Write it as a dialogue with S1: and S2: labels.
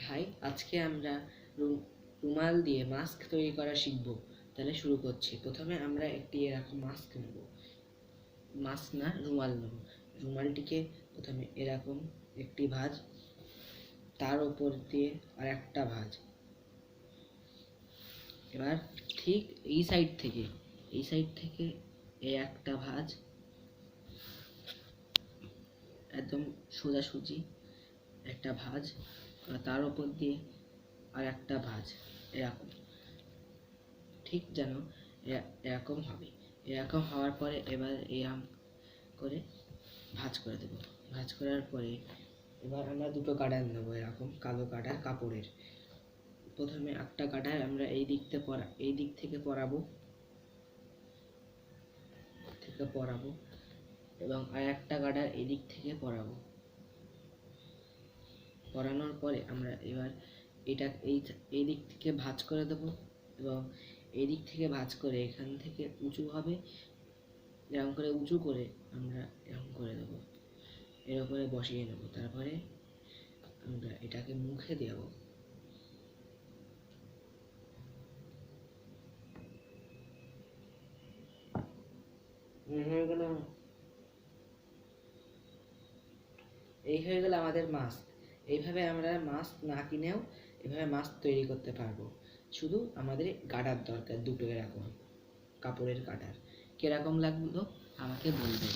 S1: High, আজকে আমরা রুমাল দিয়ে মাস্ক তৈরি করা শিখব। তাহলে শুরু করছি। প্রথমে আমরা একটি এরকম মাস্ক নেব, মাস্ক না রুমাল নেব। রুমালটিকে প্রথমে এরকম একটি ভাঁজ, তার উপর দিয়ে আর একটা ভাঁজ। এবার ঠিক এই সাইড থেকে এই একটা ভাঁজ, একদম সোজাসুজি একটা ভাঁজ, তার উপর দিয়ে আর একটা ভাঁজ, এরকম ঠিক যেন এরকম হবে। এরকম হওয়ার পরে এবার এরকম করে ভাঁজ করে দেব। ভাঁজ করার পরে এবার আমরা দুটো গার্ডার নেবো, এরকম কালো গার্ডার কাপড়ের। প্রথমে একটা গার্ডার আমরা এই দিক থেকে পরাবো এবং আর একটা গার্ডার এই দিক থেকে পরাবো। পরানোর পরে আমরা এবার এটা এই দিক থেকে ভাঁজ করে দেব এবং এই দিক থেকে ভাঁজ করে এখান থেকে উঁচু হবে, এরকম করে উঁচু করে আমরা এরকম করে দেবো, এর উপরে বসিয়ে নেব। তারপরে আমরা এটাকে মুখে দেব। এই হয়ে গেল আমাদের মাস্ক। এইভাবে আমরা মাস্ক না কিনেও এভাবে মাস্ক তৈরি করতে পারবো। শুধু আমাদের গার্ডার দরকার, দুটো এরকম কাপড়ের গার্ডার। কিরকম লাগলো আমাকে বলবেন।